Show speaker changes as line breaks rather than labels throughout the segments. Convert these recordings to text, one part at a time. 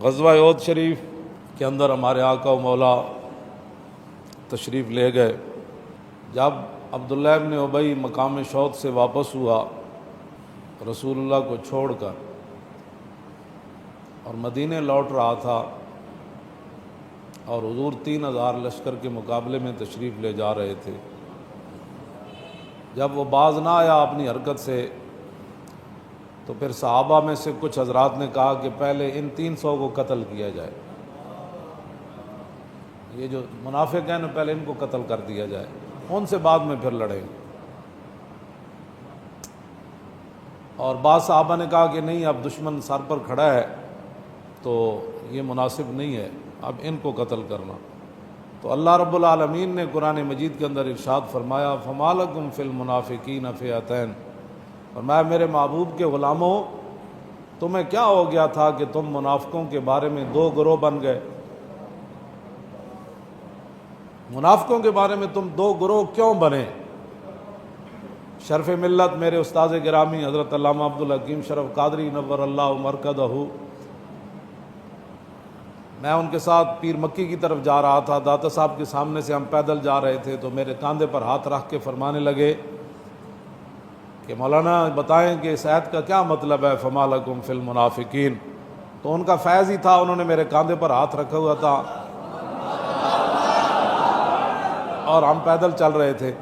غزوہ احد شریف کے اندر ہمارے آقا و مولا تشریف لے گئے۔ جب عبداللہ ابن ابی مقام شوط سے واپس ہوا رسول اللہ کو چھوڑ کر اور مدینے لوٹ رہا تھا، اور حضور 3000 لشکر کے مقابلے میں تشریف لے جا رہے تھے، جب وہ باز نہ آیا اپنی حرکت سے تو پھر صحابہ میں سے کچھ حضرات نے کہا کہ پہلے ان 300 کو قتل کیا جائے، یہ جو منافق ہیں نا پہلے ان کو قتل کر دیا جائے، ان سے بعد میں پھر لڑیں گے۔ اور بعض صحابہ نے کہا کہ نہیں، اب دشمن سر پر کھڑا ہے تو یہ مناسب نہیں ہے اب ان کو قتل کرنا۔ تو اللہ رب العالمین نے قرآن مجید کے اندر ارشاد فرمایا فَمَا لَكُمْ فِي الْمُنَافِقِينَ فِئَتَيْنِ، فرمایا میرے محبوب کے غلاموں، تمہیں کیا ہو گیا تھا کہ تم منافقوں کے بارے میں دو گروہ بن گئے؟ منافقوں کے بارے میں تم دو گروہ کیوں بنے؟ شرف ملت میرے استاد گرامی حضرت علامہ عبدالحکیم شرف قادری نور اللہ مرکزہ، میں ان کے ساتھ پیر مکی کی طرف جا رہا تھا، داتا صاحب کے سامنے سے ہم پیدل جا رہے تھے تو میرے کاندھے پر ہاتھ رکھ کے فرمانے لگے کہ مولانا بتائیں کہ اس آیت کا کیا مطلب ہے فَمَا لَكُمْ فِي الْمُنَافِقِينَ۔ تو ان کا فیض ہی تھا، انہوں نے میرے کاندھے پر ہاتھ رکھا ہوا تھا اور ہم پیدل چل رہے تھے،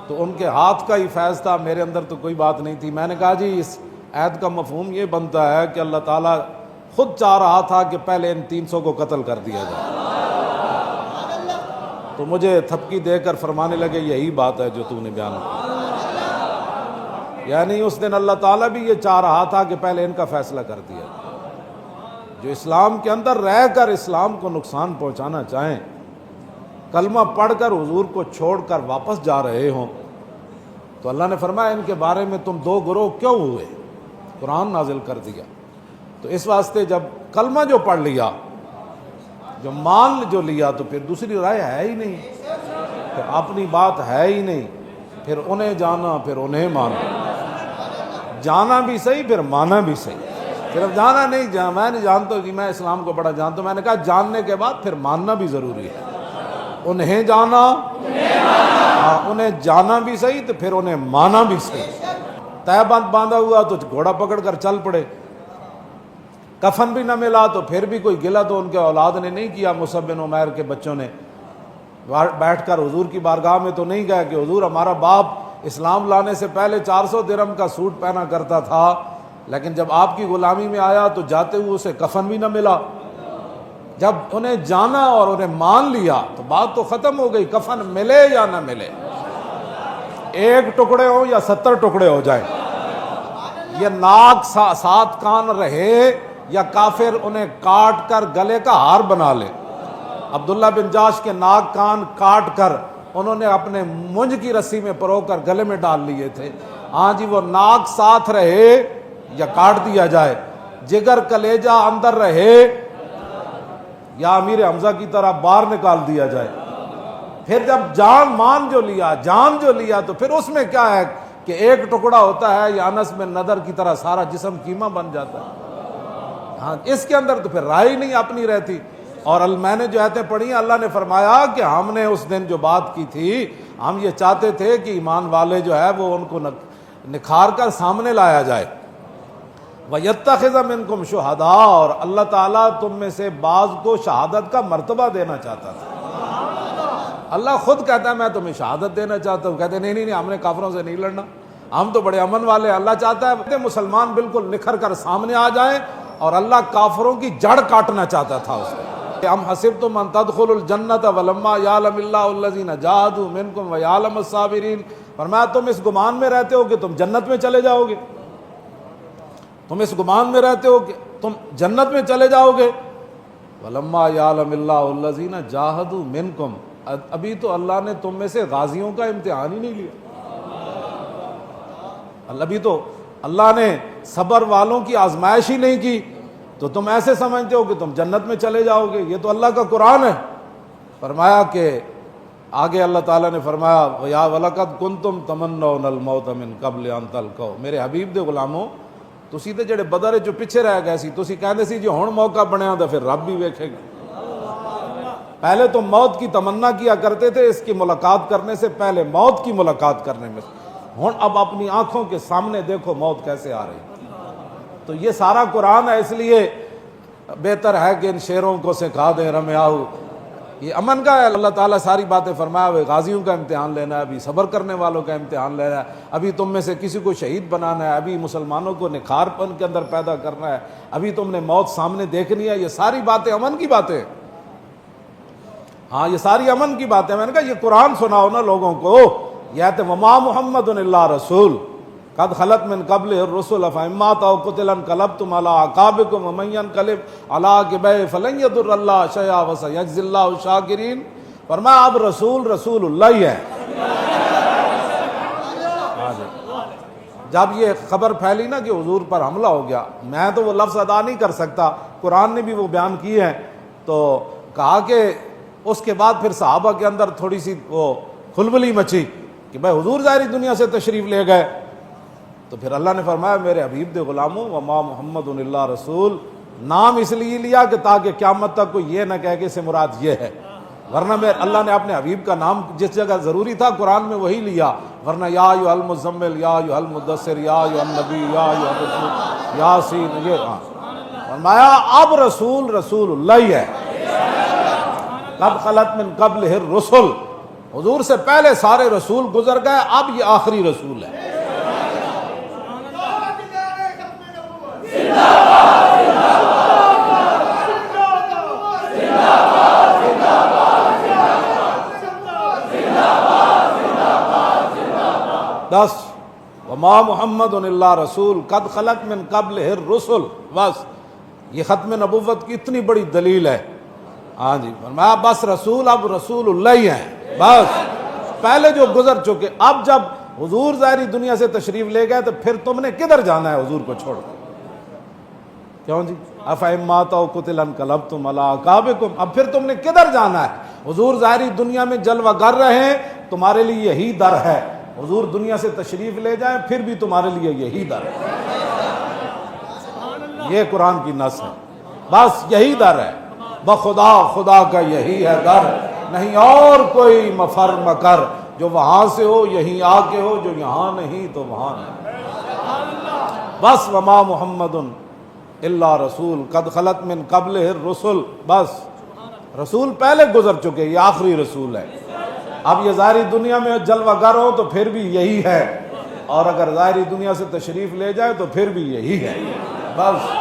تو ان کے ہاتھ کا ہی فیض تھا، میرے اندر تو کوئی بات نہیں تھی۔ میں نے کہا جی اس آیت کا مفہوم یہ بنتا ہے کہ اللہ تعالیٰ خود چاہ رہا تھا کہ پہلے ان 300 کو قتل کر دیا جائے۔ تو مجھے تھپکی دے کر فرمانے لگے یہی بات ہے جو تو نے بیان کی، یعنی اس دن اللہ تعالیٰ بھی یہ چاہ رہا تھا کہ پہلے ان کا فیصلہ کر دیا جائے۔ جو اسلام کے اندر رہ کر اسلام کو نقصان پہنچانا چاہیں، کلمہ پڑھ کر حضور کو چھوڑ کر واپس جا رہے ہوں، تو اللہ نے فرمایا ان کے بارے میں تم دو گروہ کیوں ہوئے؟ قرآن نازل کر دیا۔ تو اس واسطے جب کلمہ جو پڑھ لیا، جو مان جو لیا، تو پھر دوسری رائے ہے ہی نہیں، پھر اپنی بات ہے ہی نہیں، پھر انہیں جانا پھر انہیں مانا، جانا بھی صحیح پھر مانا بھی صحیح، صرف جانا نہیں، میں نہیں جانتا کہ میں اسلام کو بڑا جانتا ہوں، میں نے کہا جاننے کے بعد پھر ماننا بھی ضروری ہے، انہیں جانا، انہیں جانا بھی صحیح تو پھر انہیں مانا بھی صحیح۔ طے بند باندھا ہوا تو گھوڑا پکڑ کر چل پڑے، کفن بھی نہ ملا تو پھر بھی کوئی گلہ تو ان کے اولاد نے نہیں کیا، مصعب بن عمیر کے بچوں نے بیٹھ کر حضور کی بارگاہ میں تو نہیں گئے کہ حضور ہمارا باپ اسلام لانے سے پہلے 400 درہم کا سوٹ پہنا کرتا تھا، لیکن جب آپ کی غلامی میں آیا تو جاتے ہوئے اسے کفن بھی نہ ملا۔ جب انہیں جانا اور انہیں مان لیا تو بات تو ختم ہو گئی، کفن ملے یا نہ ملے، ایک ٹکڑے ہو یا 70 ٹکڑے ہو جائیں، یہ ناک 7 کان رہے یا کافر انہیں کاٹ کر گلے کا ہار بنا لے۔ عبداللہ بن جاش کے ناک کان کاٹ کر انہوں نے اپنے مونج کی رسی میں پرو کر گلے میں ڈال لیے تھے۔ ہاں جی، وہ ناک ساتھ رہے یا کاٹ دیا جائے، جگر کلیجہ اندر رہے یا امیر حمزہ کی طرح باہر نکال دیا جائے۔ پھر جب جان مان جو لیا، جان جو لیا، تو پھر اس میں کیا ہے کہ ایک ٹکڑا ہوتا ہے یا انس بن نضر کی طرح سارا جسم قیمہ بن جاتا ہے۔ ہاں، اس کے اندر تو پھر رائے ہی نہیں اپنی رہتی۔ اور میں نے جو آیتیں پڑھی ہیں، اللہ نے فرمایا کہ ہم نے اس دن جو بات کی تھی، ہم یہ چاہتے تھے کہ ایمان والے جو ہے وہ ان کو نکھار کر سامنے لایا جائے۔ وَيَتَّخِذَ مِنْكُمْ شُهَدَاءَ، اور اللہ تعالیٰ تم میں سے بعض کو شہادت کا مرتبہ دینا چاہتا تھا۔ اللہ خود کہتا ہے میں تمہیں شہادت دینا چاہتا ہوں، کہتے نہیں ہم نے کافروں سے نہیں لڑنا، ہم تو بڑے امن والے ہیں۔ اللہ چاہتا ہے مسلمان بالکل نکھر کر سامنے آ جائیں، اور اللہ کافروں کی جڑ کاٹنا چاہتا تھا اس کو۔ ام حسبتم ان تدخلوا الجنۃ ولما یعلم اللہ الذین جاہدوا منکم ویعلم الصابرین، فرمایا تم اس گمان میں رہتے ہو کہ تم جنت میں چلے جاؤ گے، تم اس گمان میں رہتے ہو کہ تم جنت میں چلے جاؤ گے۔ ولما یعلم اللہ الذین جاہدوا منکم، ابھی تو اللہ نے تم میں سے غازیوں کا امتحان ہی نہیں لیا، ابھی تو اللہ نے صبر والوں کی آزمائش ہی نہیں کی، تو تم ایسے سمجھتے ہو کہ تم جنت میں چلے جاؤ گے۔ یہ تو اللہ کا قرآن ہے۔ فرمایا کہ آگے اللہ تعالیٰ نے فرمایا وَيَا وَلَقَدْ كُنْتُمْ تَمَنَّوْنَ الْمَوْتَ مِنْ قَبْلِ أَنْ تَلْقَوْا، میرے حبیب دے غلاموں ਤੁਸੀਂ ਤੇ ਜਿਹੜੇ ਬਦਰ ਚੋਂ ਪਿੱਛੇ ਰਹਿ ਗਏ ਸੀ, ਤੁਸੀਂ ਕਹਿੰਦੇ ਸੀ ਜੀ ਹੁਣ ਮੌਕਾ ਬਣਿਆ ਤਾਂ پھر رب بھی دیکھے گا. پہلے تو موت کی تمنا کیا کرتے تھے اس کی ملاقات کرنے سے پہلے، موت کی ملاقات کرنے میں. ہن اب اپنی آنکھوں کے سامنے دیکھو موت کیسے آ رہی. تو یہ سارا قرآن ہے، اس لیے بہتر ہے کہ ان شعروں کو سکھا دیں رمیاؤ. یہ امن کا ہے. اللہ تعالیٰ ساری باتیں فرمایا ہوئے غازیوں کا امتحان لینا ہے، ابھی صبر کرنے والوں کا امتحان لینا ہے، ابھی تم میں سے کسی کو شہید بنانا ہے، ابھی مسلمانوں کو نکھار پن کے اندر پیدا کرنا ہے، ابھی تم نے موت سامنے دیکھنی ہے. یہ ساری باتیں امن کی باتیں. ہاں یہ ساری امن کی باتیں. میں نے کہا یہ قرآن سناؤ نا لوگوں کو. یہ آیت وما محمد الا رسول قد خلت من قبل الرسل افإن مات أو قتل انقلبتم على أعقابكم ومن ينقلب على عقبيه فلن يضر الله شيئا وسيجزي الله الشاكرين. فرمایا اب رسول اللہ ہی ہے. جب یہ خبر پھیلی نا کہ حضور پر حملہ ہو گیا، میں تو وہ لفظ ادا نہیں کر سکتا، قرآن نے بھی وہ بیان کیے ہیں. تو کہا کہ اس کے بعد پھر صحابہ کے اندر تھوڑی سی وہ کھلبلی مچی کہ بھائی حضور ظاہری دنیا سے تشریف لے گئے. تو پھر اللہ نے فرمایا میرے حبیب دے غلاموں وما محمد الا رسول، نام اس لیے لیا کہ تاکہ قیامت تک کوئی یہ نہ کہے کہ اس سے مراد یہ ہے. ورنہ میں اللہ نے اپنے حبیب کا نام جس جگہ ضروری تھا قرآن میں وہی لیا. ورنہ یا ایھا المزمل، یا ایھا المدثر، یا ایھا النبی، یا ایھا الرسول، یاسین، یہ فرمایا اب رسول اللہ ہی ہے. قد خلت من قبلہ الرسل، حضور سے پہلے سارے رسول گزر گئے، اب یہ آخری رسول ہے. بس وما محمد الا رسول قد خلت من قبلہ الرسل. بس یہ ختم نبوت کی اتنی بڑی دلیل ہے. ہاں جی فرمایا بس رسول اب رسول اللہ ہی ہیں. بس پہلے جو گزر چکے، اب جب حضور ظاہری دنیا سے تشریف لے گئے تو پھر تم نے کدھر جانا ہے حضور کو چھوڑ کر؟ کیوں جی افإن مات أو قتل انقلبتم على أعقابكم، اب پھر تم نے کدھر جانا ہے؟ حضور ظاہری دنیا میں جلوہ گر رہے ہیں، تمہارے لیے یہی در ہے. حضور دنیا سے تشریف لے جائیں پھر بھی تمہارے لیے یہی در ہے. یہ قرآن کی نص ہے. بس یہی در ہے. بخدا خدا کا یہی ہے در، نہیں اور کوئی مفر مکر. جو وہاں سے ہو یہیں آ کے ہو، جو یہاں نہیں تو وہاں نہیں. بس وما محمد الا رسول قد خلت من قبلہ الرسل. بس رسول پہلے گزر چکے، یہ آخری رسول ہے. اب یہ ظاہری دنیا میں جلوہ گر ہو تو پھر بھی یہی ہے، اور اگر ظاہری دنیا سے تشریف لے جائے تو پھر بھی یہی ہے. بس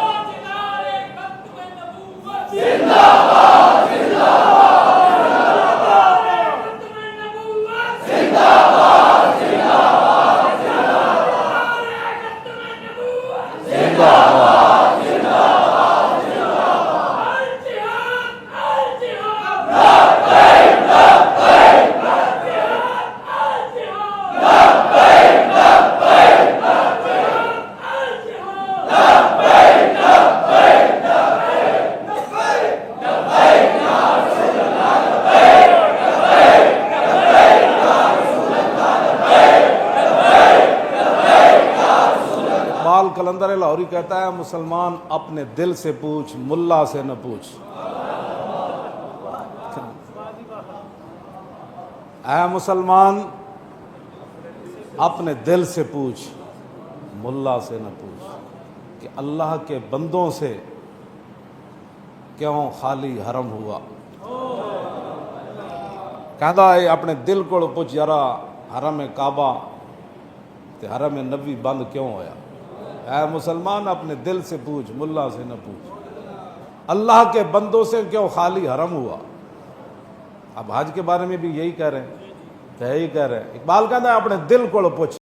کلندر لاہوری کہتا ہے مسلمان اپنے دل سے پوچھ، ملا سے نہ پوچھ. اے مسلمان اپنے دل سے پوچھ، ملا سے نہ پوچھ کہ اللہ کے بندوں سے کیوں خالی حرم ہوا. کہتا ہے اپنے دل کو پوچھ یارا حرم کعبہ تے حرم نبی بند کیوں ہویا. اے مسلمان اپنے دل سے پوچھ، ملا سے نہ پوچھ اللہ کے بندوں سے کیوں خالی حرم ہوا. اب حج کے بارے میں بھی یہی کہہ رہے ہیں، یہی کہہ رہے ہیں. اقبال کہتا ہے اپنے دل کو پوچھ.